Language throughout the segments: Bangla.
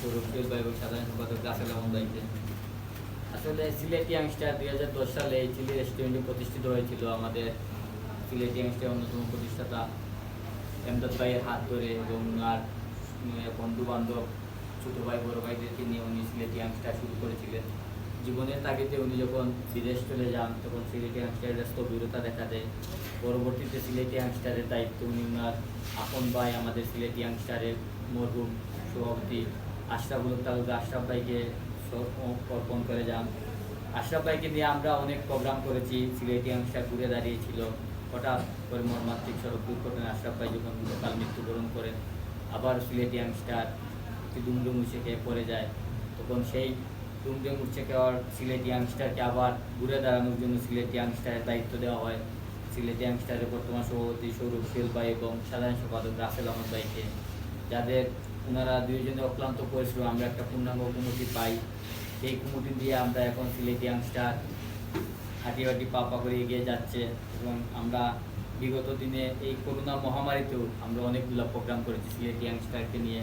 সৌরভ ভাই এবং সাধারণ সম্পাদক রাসেল আহমদ ভাইকে। আসলে সিলেটি ইয়াংস্টার 2010 সালে এই চিলি রেস্টুরেন্টে প্রতিষ্ঠিত হয়েছিল। আমাদের সিলেটি ইয়াংস্টার অন্যতম প্রতিষ্ঠাতা এমদাদ ভাইয়ের হাত ধরে এবং ওনার বন্ধু বান্ধব ছোটো ভাই বড়ো ভাইদেরকে নিয়ে উনি সিলেটি ইয়াংস্টার শুরু করেছিলেন। জীবনের তাগিদে উনি যখন বিদেশ চলে যান তখন সিলেটি ইয়াংস্টারের স্থবিরতা দেখা দেয়। পরবর্তীতে সিলেটি ইয়াংস্টারের দায়িত্ব উনি ওনার আপন ভাই আমাদের সিলেটি ইয়াংস্টারের মরহুম সভাপতি আশরাফুল তালুকা আশরাফ ভাইকে অর্পণ করে যান। আশরাফ ভাইকে নিয়ে আমরা অনেক প্রোগ্রাম করেছি। সিলেটি ইয়াংস্টার ঘুরে দাঁড়িয়েছিল। হঠাৎ করে মর্মান্তিক সড়ক দুর্ঘটনায় আশরাফ ভাই যখন কাল মৃত্যুবরণ করেন, আবার সিলেটি ইয়াংস্টার একটি দুমড়ে মুছে খেয়ে পড়ে যায়। তখন সেই দুমড়ে মুছে খাওয়ার সিলেটি ইয়াংস্টারকে আবার ঘুরে দাঁড়ানোর জন্য সিলেটি ইয়াংস্টারের দায়িত্ব দেওয়া হয় সিলেটি ইয়াংস্টারের বর্তমান সভাপতি সৌরভ ভাই এবং সাধারণ সম্পাদক রাসেল আহমদ ভাইকে, যাদের ওনারা দুইজনে অক্লান্ত পরিশ্রম আমরা একটা পূর্ণাঙ্গ কমিটি পাই। সেই কমিটি দিয়ে আমরা এখন সিলেটি ইয়াংস্টার হাঁটি হাঁটি পা করে এগিয়ে যাচ্ছে এবং আমরা বিগত দিনে এই করোনা মহামারীতেও আমরা অনেকগুলো প্রোগ্রাম করেছি সিলেটি ইয়াংস্টারকে নিয়ে।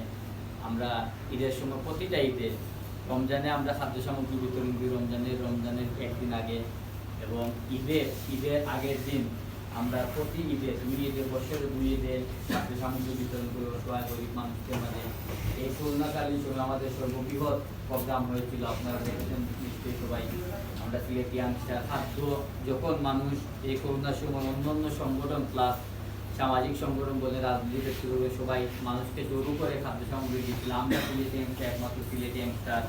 আমরা ঈদের সময় প্রতিটা ঈদে, রমজানে আমরা খাদ্য সামগ্রী বিতরণ করি রমজানের একদিন আগে, এবং ঈদের আগের দিন আমরা প্রতি ঈদে বছরে দুই ঈদে খাদ্য সামগ্রী বিতরণ করে সবাই গরিব মানুষদের মাঝে। এই করোনাকালীন সময় আমাদের সর্ববৃহৎ প্রোগ্রাম হয়েছিল, আপনারা দেখেছেন নিশ্চয়ই সবাই। আমরা সিলেটি ইয়াংস্টার খাদ্য যখন মানুষ এই করোনার সময় অন্যান্য সংগঠন প্লাস সামাজিক সংগঠন বলে রাজনীতি ব্যক্তি করে সবাই মানুষকে জোর করে খাদ্য সামগ্রী দিয়েছিল, আমরা সিলেটি ইয়াংস্টার একমাত্র সিলেটি ইয়াংস্টার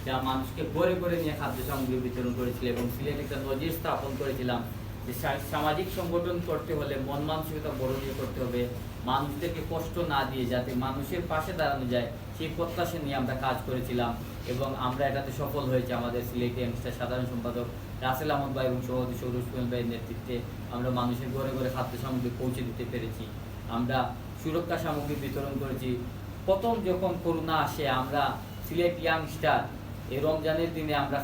যা মানুষকে করে নিয়ে খাদ্য সামগ্রী বিতরণ করেছিল এবং সিলেটে একটা নজির স্থাপন করেছিলাম যে সামাজিক সংগঠন করতে হলে মন মানসিকতা বড় নিয়ে করতে হবে, মানুষদেরকে কষ্ট না দিয়ে যাতে মানুষের পাশে দাঁড়ানো যায় সেই প্রত্যাশা নিয়ে আমরা কাজ করেছিলাম এবং আমরা এটাতে সফল হয়েছে। আমাদের সিলেটি ইয়াংস্টার সাধারণ সম্পাদক রাসেল আহমদ ভাই এবং সভাপতি সৌরভ ভাইয়ের নেতৃত্বে আমরা মানুষের ঘরে ঘরে খাদ্য সামগ্রী পৌঁছে দিতে পেরেছি। আমরা সুরক্ষা সামগ্রী বিতরণ করেছি। প্রথম যখন করোনা আসে আমরা সিলেট ইয়াংস্টার এই রমজানের দিনে আমরা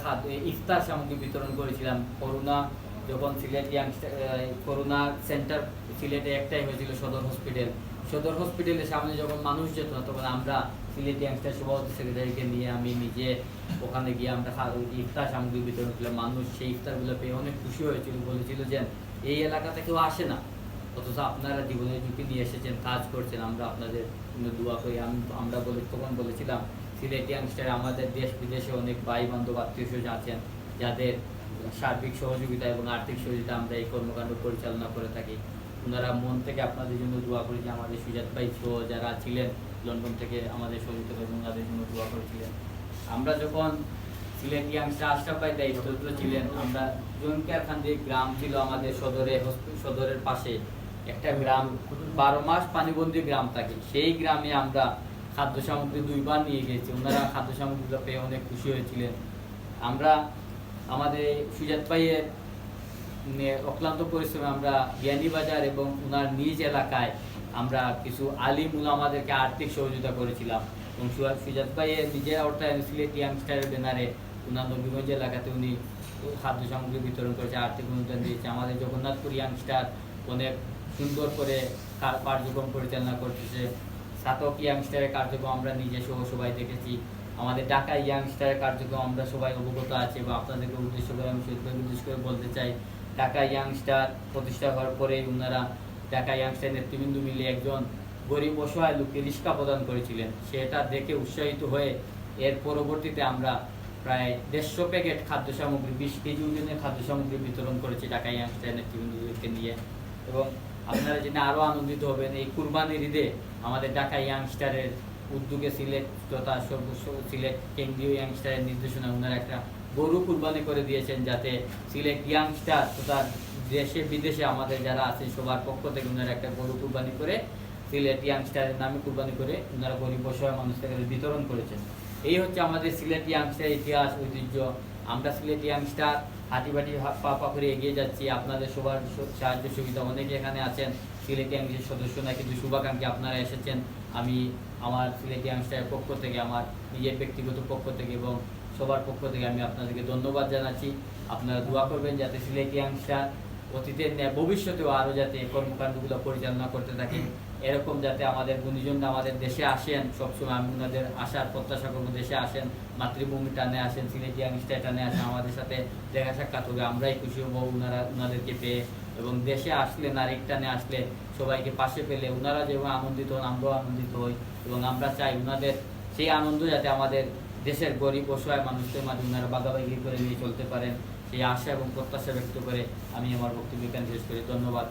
ইফতার সামগ্রী বিতরণ করেছিলাম। করোনা যখন সিলেট ইয়াংস্টার করোনা সেন্টার সিলেটে একটাই হয়েছিল সদর হসপিটালের সামনে যখন মানুষ যেত না তখন আমরা সিলেট ইয়াংস্টার সভাপতি সেক্রেটারিকে নিয়ে আমি নিজে ওখানে গিয়ে আমরা ইফতার সামগ্রী বিতরণ করলাম। মানুষ সেই ইফতারগুলো পেয়ে অনেক খুশি হয়েছিল, বলেছিল যে এই এলাকাতে কেউ আসে না, অথচ আপনারা জীবনের ঝুঁকি নিয়ে এসেছেন, কাজ করছেন, আমরা আপনাদের দোয়া করি। আমরা তখন বলেছিলাম সিলেটি ইয়াংস্টার আমাদের দেশ বিদেশে অনেক ভাই বান্ধব আত্মীয় স্বজন আছেন যাদের সার্বিক সহযোগিতা এবং আর্থিক সহযোগিতা আমরা এই কর্মকাণ্ড পরিচালনা করে থাকি। ওনারা মন থেকে আপনাদের জন্য দোয়া করে যে আমাদের সুজাত ভাই সহ যারা ছিলেন লন্ডন থেকে আমাদের সহযোগিতা এবং ওনাদের জন্য দোয়া করেছিলেন। আমরা যখন সিলেটি ইয়াংস্টার আশরাফ ভাই দায়িত্ব ছিলেন, আমরা জনকিয়ার খান যে গ্রাম ছিল আমাদের সদরের পাশে একটা গ্রাম 12 মাস পানিবন্দী গ্রাম থাকে, সেই গ্রামে আমরা খাদ্য সামগ্রী 2 বার নিয়ে গিয়েছি। ওনারা খাদ্য সামগ্রীগুলো পেয়ে অনেক খুশি হয়েছিলেন। আমরা আমাদের সুজাত ভাইয়ের অক্লান্ত পরিশ্রমে আমরা বিয়ানীবাজার এবং ওনার নিজ এলাকায় আমরা কিছু আলিম উলামাদেরকে আর্থিক সহযোগিতা করেছিলাম এবং সুজাত ভাইয়ের নিজের অর্থায়নে সিলেটি ইয়াংস্টারের ব্যানারে ওনার নবীগঞ্জ এলাকাতে উনি খাদ্য সামগ্রী বিতরণ করেছে, আর্থিক অনুদান দিয়েছে। আমাদের জগন্নাথপুর ইয়াংস্টার অনেক সুন্দর করে কার্যক্রম পরিচালনা করতেছে। সাতক ইয়াংস্টারের কার্যক্রম আমরা নিজে সহ সবাই দেখেছি। আমাদের ঢাকা ইয়াংস্টারের কার্যক্রম আমরা সবাই অবগত আছি বা আপনাদেরকে উদ্দেশ্য করে আমি উদ্দেশ্য করে বলতে চাই, ঢাকা ইয়াংস্টার প্রতিষ্ঠা হওয়ার পরে ওনারা ঢাকা ইয়াংস্টার নেতৃবৃন্দ মিলে একজন গরিব অসহায় লোককে রিক্সা প্রদান করেছিলেন। সেটা দেখে উৎসাহিত হয়ে এর পরবর্তীতে আমরা প্রায় 150 প্যাকেট খাদ্য সামগ্রী 20 কেজি ওজনের খাদ্য সামগ্রী বিতরণ করেছি ঢাকা ইয়াংস্টার নেতৃবৃন্দকে নিয়ে। এবং আপনারা জেনে আরও আনন্দিত হবেন, এই কুরবানির ঈদে আমাদের ঢাকা ইয়াংস্টারের উদ্যোগে সিলেট তথা সিলেট কেন্দ্রীয় ইয়াংস্টারের নির্দেশনা ওনারা একটা গরু কুরবানি করে দিয়েছেন, যাতে সিলেট ইয়াংস্টার তথা দেশে বিদেশে আমাদের যারা আছে সবার পক্ষ থেকে ওনারা একটা গরু কুরবানি করে সিলেট ইয়াংস্টারের নামে কুরবানি করে ওনারা গরিব অসহায় মানুষদের বিতরণ করেছেন। এই হচ্ছে আমাদের সিলেট ইয়াংস্টার ইতিহাস ঐতিহ্য। আমরা সিলেট ইয়াংস্টার হাঁটি বাটি পা করে এগিয়ে যাচ্ছি। আপনাদের সবার সাহায্য সুবিধা, অনেকে এখানে আছেন সিলেট ইয়াংস্টার সদস্য না কিন্তু শুভাকাঙ্ক্ষী আপনারা এসেছেন। আমি আমার সিলেট ইয়াংস্টারের পক্ষ থেকে, আমার নিজের ব্যক্তিগত পক্ষ থেকে এবং সবার পক্ষ থেকে আমি আপনাদেরকে ধন্যবাদ জানাচ্ছি। আপনারা দোয়া করবেন যাতে সিলেট ইয়াংস্টার অতীতের ভবিষ্যতেও আরও যাতে কর্মকাণ্ডগুলো পরিচালনা করতে থাকে এরকম যাতে আমাদের গুণীজনরা আমাদের দেশে আসেন, সবসময় আমি ওনাদের আসার প্রত্যাশা করবো, দেশে আসেন, মাতৃভূমি টানে আসেন, সিলেটি ইয়াংস্টার টানে আসেন, আমাদের সাথে দেখা সাক্ষাৎ হবে, আমরাই খুশি হবো ওনাদেরকে পেয়ে। এবং দেশে আসলে, নারীর টানে আসলে সবাইকে পাশে পেলে ওনারা যেমন আনন্দিত হন, আমরাও আনন্দিত হই। এবং আমরা চাই ওনাদের সেই আনন্দ যাতে আমাদের দেশের গরিব অসহায় মানুষদের মাঝে ওনারা বাগাবাগি করে নিয়ে চলতে পারেন, সেই আশা এবং প্রত্যাশা ব্যক্ত করে আমি আমার বক্তব্য এখানে শেষ করি। ধন্যবাদ।